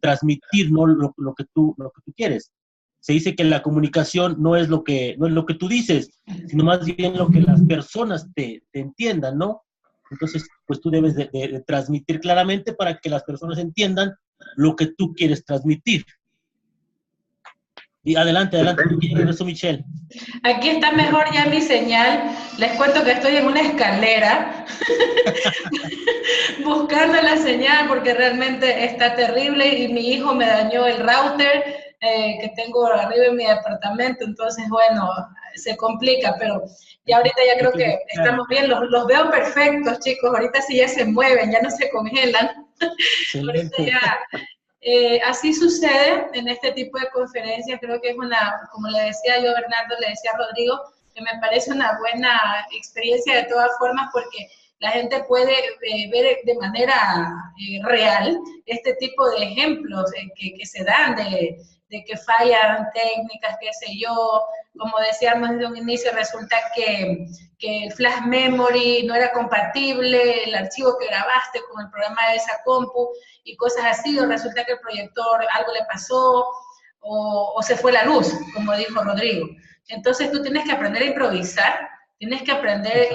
transmitir, ¿no? Lo que tú quieres. Se dice que la comunicación no es lo que tú dices, sino más bien lo que las personas te entiendan, ¿no? Entonces, pues tú debes de transmitir claramente para que las personas entiendan lo que tú quieres transmitir. Y adelante, eso, Michelle. Aquí está mejor ya mi señal. Les cuento que estoy en una escalera buscando la señal porque realmente está terrible y mi hijo me dañó el router que tengo arriba en mi departamento. Entonces, bueno, se complica, pero ya ahorita ya creo que estamos bien. Los veo perfectos, chicos. Ahorita sí ya se mueven, ya no se congelan. Ahorita ya... así sucede en este tipo de conferencias, creo que es una, como le decía yo a Bernardo, le decía a Rodrigo, que me parece una buena experiencia de todas formas porque la gente puede ver de manera real este tipo de ejemplos que se dan de que fallan técnicas, qué sé yo, como decíamos desde un inicio, resulta que el flash memory no era compatible, el archivo que grabaste con el programa de esa compu y cosas así, o resulta que el proyector algo le pasó, o se fue la luz, como dijo Rodrigo. Entonces tú tienes que aprender a improvisar, tienes que aprender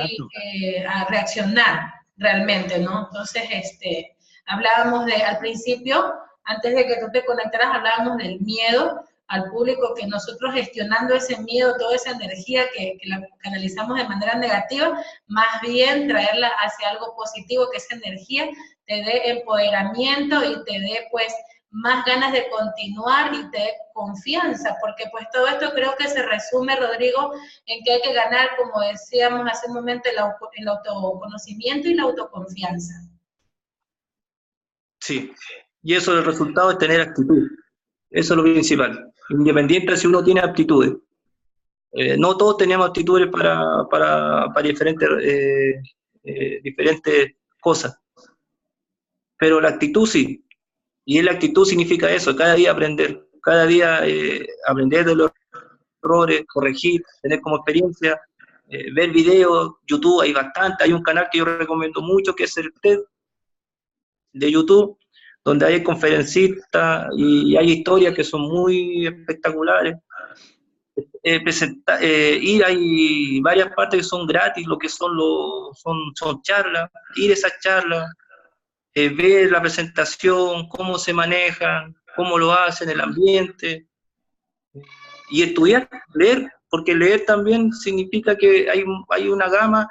a reaccionar realmente, ¿no? Entonces, hablábamos al principio, antes de que tú te conectaras, hablábamos del miedo, al público que nosotros gestionando ese miedo, toda esa energía que la canalizamos de manera negativa, más bien traerla hacia algo positivo, que esa energía te dé empoderamiento y te dé pues más ganas de continuar y te dé confianza, porque pues todo esto creo que se resume, Rodrigo, en que hay que ganar, como decíamos hace un momento, el autoconocimiento y la autoconfianza. Sí, y eso el resultado es tener actitud, eso es lo principal, independiente si uno tiene aptitudes. No todos tenemos aptitudes para diferentes cosas, pero la actitud sí, y la actitud significa eso, cada día aprender de los errores, corregir, tener como experiencia, ver videos, YouTube hay bastante, hay un canal que yo recomiendo mucho que es el TED de YouTube, donde hay conferencistas y hay historias que son muy espectaculares. Ir, hay varias partes que son gratis, lo que son charlas, ir a esas charlas, ver la presentación, cómo se manejan, cómo lo hacen, el ambiente, y estudiar, leer, porque leer también significa que hay una gama,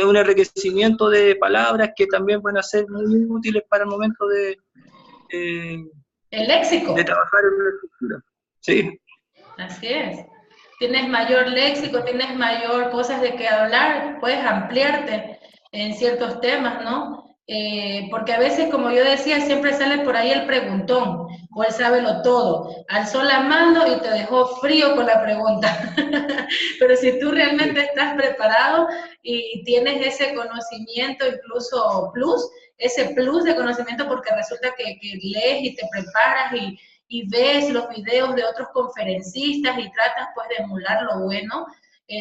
un enriquecimiento de palabras que también van a ser muy útiles para el momento de el léxico. De trabajar en la escritura. Sí. Así es. Tienes mayor léxico, tienes mayor cosas de qué hablar, puedes ampliarte en ciertos temas, ¿no? Porque a veces, como yo decía, siempre sale por ahí el preguntón, o el sábelo todo. Alzó la mano y te dejó frío con la pregunta. Pero si tú realmente estás preparado y tienes ese conocimiento, incluso ese plus de conocimiento, porque resulta que lees y te preparas y ves los videos de otros conferencistas y tratas pues de emular lo bueno,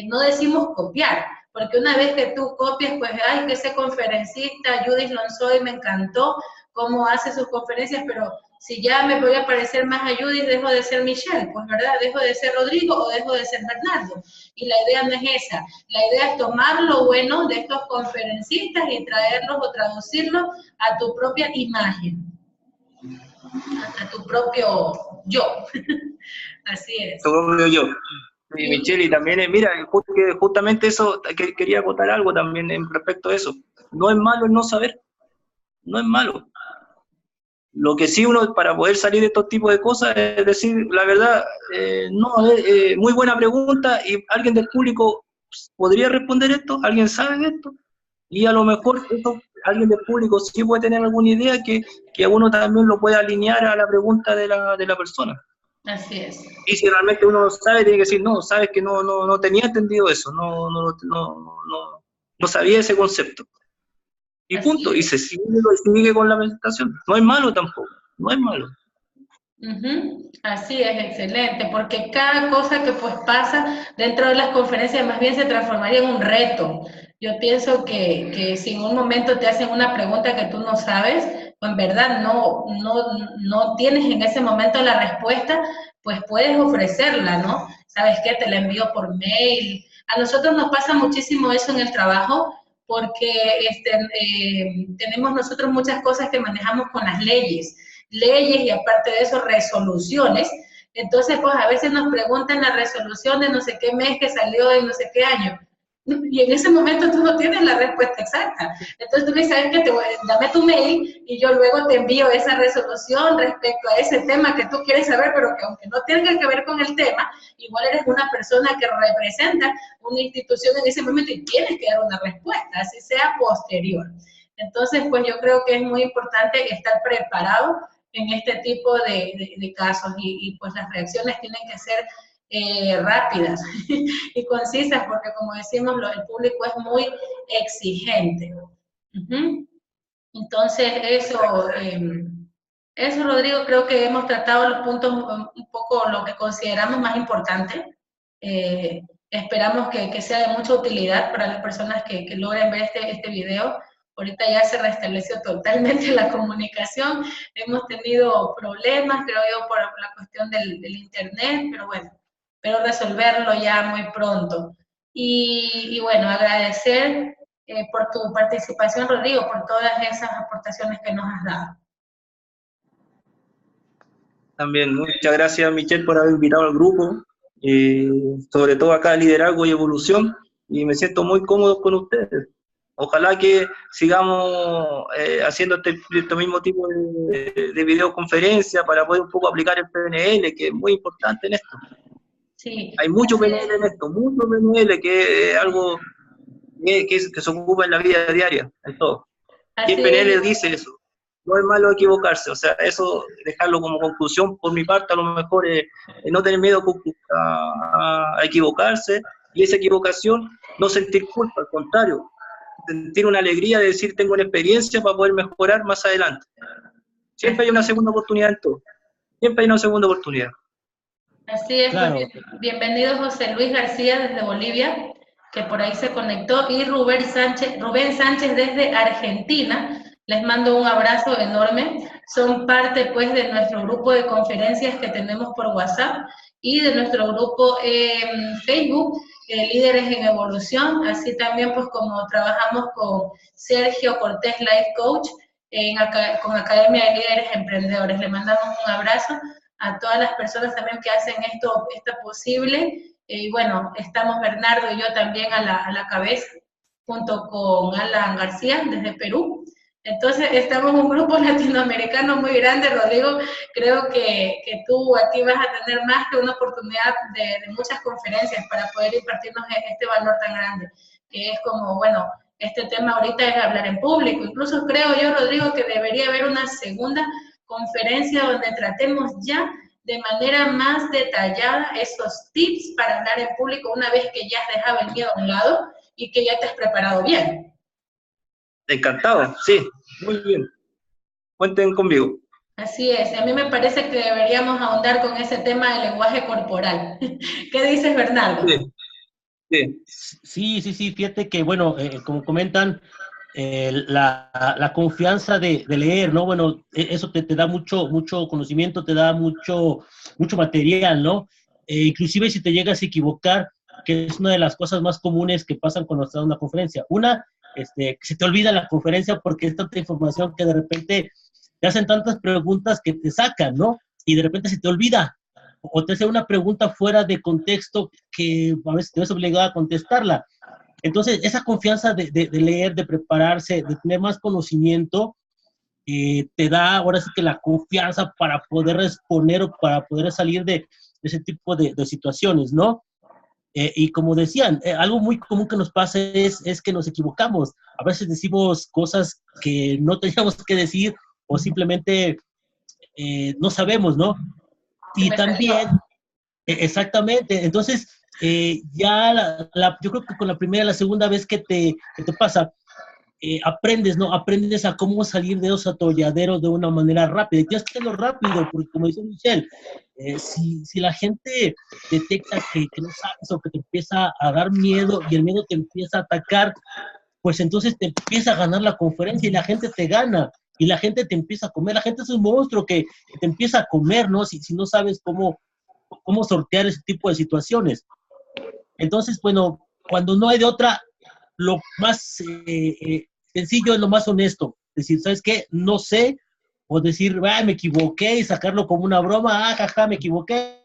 no decimos copiar, porque una vez que tú copias, pues, ay, que ese conferencista, Judith Lonsoy, me encantó cómo hace sus conferencias, pero si ya me voy a parecer más a Judith, dejo de ser Michelle, pues, ¿verdad? Dejo de ser Rodrigo o dejo de ser Bernardo. Y la idea no es esa. La idea es tomar lo bueno de estos conferencistas y traerlos o traducirlos a tu propia imagen, a tu propio yo. Así es. Tu propio yo. Sí, Michelle, y también, mira, justamente eso, que quería acotar algo también en respecto a eso. No es malo el no saber, no es malo. Lo que sí uno, para poder salir de estos tipos de cosas, es decir, la verdad, muy buena pregunta, y alguien del público podría responder esto, alguien sabe de esto, y a lo mejor alguien del público sí puede tener alguna idea que a uno también lo puede alinear a la pregunta de la persona. Así es. Y si realmente uno no sabe, tiene que decir, no, sabes que no tenía entendido eso, no sabía ese concepto. Y así punto, es. y se sigue con la presentación. No es malo tampoco, no es malo. Así es, excelente, porque cada cosa que pues pasa dentro de las conferencias más bien se transformaría en un reto. Yo pienso que si en un momento te hacen una pregunta que tú no sabes, o en verdad no tienes en ese momento la respuesta, pues puedes ofrecerla, ¿no? ¿Sabes qué? Te la envío por mail. A nosotros nos pasa muchísimo eso en el trabajo, porque tenemos nosotros muchas cosas que manejamos con las leyes y aparte de eso resoluciones. Entonces, pues a veces nos preguntan la resolución de no sé qué mes que salió en no sé qué año. Y en ese momento tú no tienes la respuesta exacta. Entonces tú me dices, ¿sabes qué? Dame tu mail y yo luego te envío esa resolución respecto a ese tema que tú quieres saber, pero que aunque no tenga que ver con el tema, igual eres una persona que representa una institución en ese momento y tienes que dar una respuesta, así sea posterior. Entonces, pues yo creo que es muy importante estar preparado en este tipo de casos y pues las reacciones tienen que ser rápidas y concisas, porque como decimos, el público es muy exigente. Entonces, eso, Rodrigo, creo que hemos tratado los puntos, un poco lo que consideramos más importante. Esperamos que sea de mucha utilidad para las personas que logren ver este video. Ahorita ya se restableció totalmente la comunicación. Hemos tenido problemas, creo yo, por la cuestión del internet, pero bueno, espero resolverlo ya muy pronto. Y bueno, agradecer por tu participación, Rodrigo, por todas esas aportaciones que nos has dado. También, muchas gracias, Michelle, por haber invitado al grupo, sobre todo acá Liderazgo y Evolución, y me siento muy cómodo con ustedes. Ojalá que sigamos haciendo este mismo tipo de videoconferencia para poder un poco aplicar el PNL, que es muy importante en esto. Sí. Hay mucho PNL en esto, mucho PNL, que es algo que se ocupa en la vida diaria, en todo. Y el PNL dice eso. No es malo equivocarse, o sea, eso dejarlo como conclusión por mi parte, a lo mejor no tener miedo a equivocarse, y esa equivocación no sentir culpa, al contrario, sentir una alegría de decir tengo una experiencia para poder mejorar más adelante. Siempre hay una segunda oportunidad en todo, siempre hay una segunda oportunidad. Así es, Claro. pues, bienvenido José Luis García desde Bolivia, que por ahí se conectó, y Rubén Sánchez desde Argentina. Les mando un abrazo enorme. Son parte, pues, de nuestro grupo de conferencias que tenemos por WhatsApp y de nuestro grupo en Facebook, Líderes en Evolución. Así también, pues, como trabajamos con Sergio Cortés, Life Coach, con Academia de Líderes Emprendedores. Le mandamos un abrazo a todas las personas también que hacen esto posible. Y bueno, estamos Bernardo y yo también a la cabeza, junto con Alan García desde Perú. Entonces, estamos un grupo latinoamericano muy grande, Rodrigo. Creo que tú aquí vas a tener más que una oportunidad de muchas conferencias para poder impartirnos este valor tan grande, que es como, bueno, este tema ahorita es hablar en público. Incluso creo yo, Rodrigo, que debería haber una segunda conferencia donde tratemos ya de manera más detallada esos tips para hablar en público una vez que ya has dejado el miedo a un lado y que ya te has preparado bien. Encantado, sí, muy bien. Cuenten conmigo. Así es, a mí me parece que deberíamos ahondar con ese tema del lenguaje corporal. ¿Qué dices, Bernardo? Sí, fíjate que, bueno, como comentan, la confianza de leer, ¿no? Bueno, eso te da mucho conocimiento, te da mucho material, ¿no? Inclusive si te llegas a equivocar, que es una de las cosas más comunes que pasan cuando estás en una conferencia. Una, que se te olvida la conferencia porque es tanta información que de repente te hacen tantas preguntas que te sacan, ¿no? Y de repente se te olvida. O te hace una pregunta fuera de contexto que a veces te ves obligado a contestarla. Entonces, esa confianza de leer, de prepararse, de tener más conocimiento, te da ahora sí que la confianza para poder responder o para poder salir de ese tipo de situaciones, ¿no? Y como decían, algo muy común que nos pasa es que nos equivocamos. A veces decimos cosas que no teníamos que decir o simplemente no sabemos, ¿no? Y también, exactamente, entonces ya yo creo que con la primera, la segunda vez que te pasa, aprendes, ¿no? Aprendes a cómo salir de esos atolladeros de una manera rápida. Y tienes que hacerlo rápido, porque como dice Michelle, si la gente detecta que no sabes o que te empieza a dar miedo y el miedo te empieza a atacar, pues entonces te empieza a ganar la conferencia y la gente te gana. Y la gente te empieza a comer. La gente es un monstruo que te empieza a comer, ¿no? Si no sabes cómo sortear ese tipo de situaciones. Entonces, bueno, cuando no hay de otra, lo más sencillo es lo más honesto. Decir, ¿sabes qué? No sé. O decir, me equivoqué y sacarlo como una broma. Jaja, me equivoqué.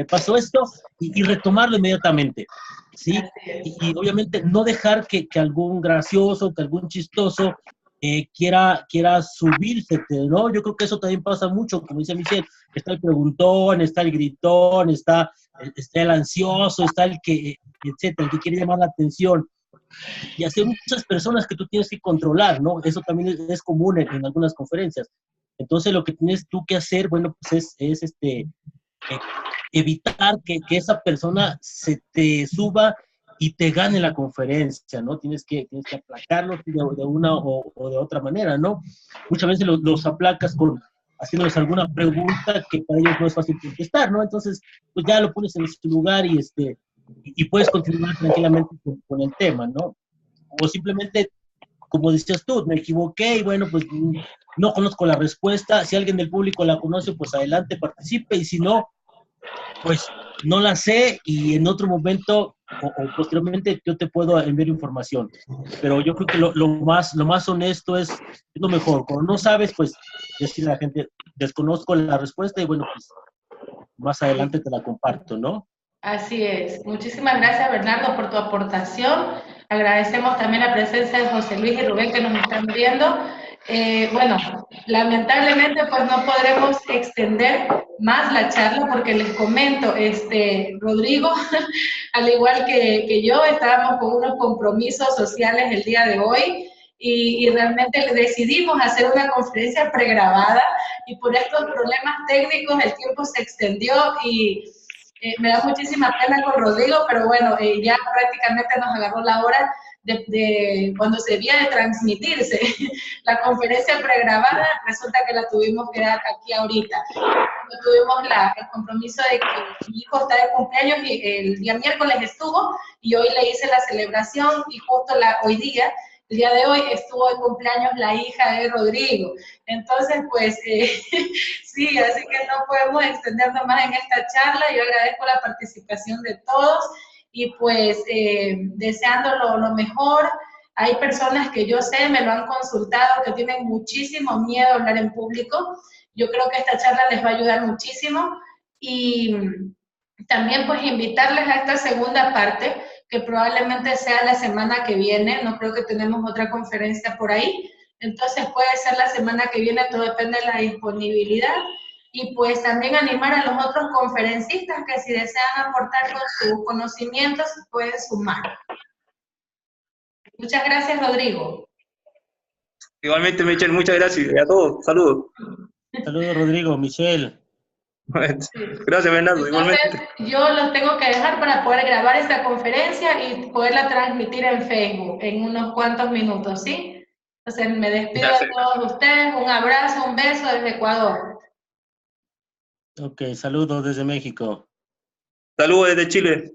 Pasó esto. Y retomarlo inmediatamente. ¿Sí? Y obviamente no dejar que algún gracioso, que algún chistoso quiera subirse, ¿no? Yo creo que eso también pasa mucho, como dice Michelle, está el preguntón, está el gritón, está el ansioso, está el que, etcétera, el que quiere llamar la atención. Y así hay muchas personas que tú tienes que controlar, ¿no? Eso también es común en algunas conferencias. Entonces, lo que tienes tú que hacer, bueno, pues es evitar que esa persona se te suba y te gane la conferencia, ¿no? Tienes que aplacarlos de una o de otra manera, ¿no? Muchas veces los aplacas haciéndoles alguna pregunta que para ellos no es fácil contestar, ¿no? Entonces, pues ya lo pones en su lugar y puedes continuar tranquilamente con el tema, ¿no? O simplemente, como decías tú, me equivoqué y bueno, pues no conozco la respuesta. Si alguien del público la conoce, pues adelante, participe, y si no, pues no la sé y en otro momento o posteriormente yo te puedo enviar información. Pero yo creo que lo más honesto es lo mejor. Cuando no sabes, pues decirle a la gente, desconozco la respuesta y bueno, pues más adelante te la comparto, ¿no? Así es. Muchísimas gracias, Bernardo, por tu aportación. Agradecemos también la presencia de José Luis y Rubén que nos están viendo. Bueno, lamentablemente pues no podremos extender más la charla porque les comento, Rodrigo, al igual que yo, estábamos con unos compromisos sociales el día de hoy y realmente decidimos hacer una conferencia pregrabada y por estos problemas técnicos el tiempo se extendió y me da muchísima pena con Rodrigo, pero bueno, ya prácticamente nos agarró la hora de cuando se debía de transmitirse la conferencia pregrabada, resulta que la tuvimos que dar aquí ahorita. Tuvimos el compromiso de que mi hijo está de cumpleaños y el día miércoles estuvo y hoy le hice la celebración y justo hoy día, el día de hoy estuvo de cumpleaños la hija de Rodrigo. Entonces, pues, sí, así que no podemos extendernos más en esta charla. Yo agradezco la participación de todos y pues deseando lo mejor. Hay personas que yo sé, me lo han consultado, que tienen muchísimo miedo a hablar en público. Yo creo que esta charla les va a ayudar muchísimo y también pues invitarles a esta segunda parte, que probablemente sea la semana que viene, no creo que tenemos otra conferencia por ahí, entonces puede ser la semana que viene, todo depende de la disponibilidad, y pues también animar a los otros conferencistas que si desean aportar con sus conocimientos pueden sumar. Muchas gracias, Rodrigo. Igualmente, Michelle, muchas gracias. Y a todos, saludos. Saludos, Rodrigo, Michelle. Gracias, Bernardo, Entonces, igualmente. yo los tengo que dejar para poder grabar esta conferencia y poderla transmitir en Facebook en unos cuantos minutos, ¿sí? Entonces, me despido de todos ustedes. Un abrazo, un beso desde Ecuador. Ok, saludos desde México. Saludos desde Chile.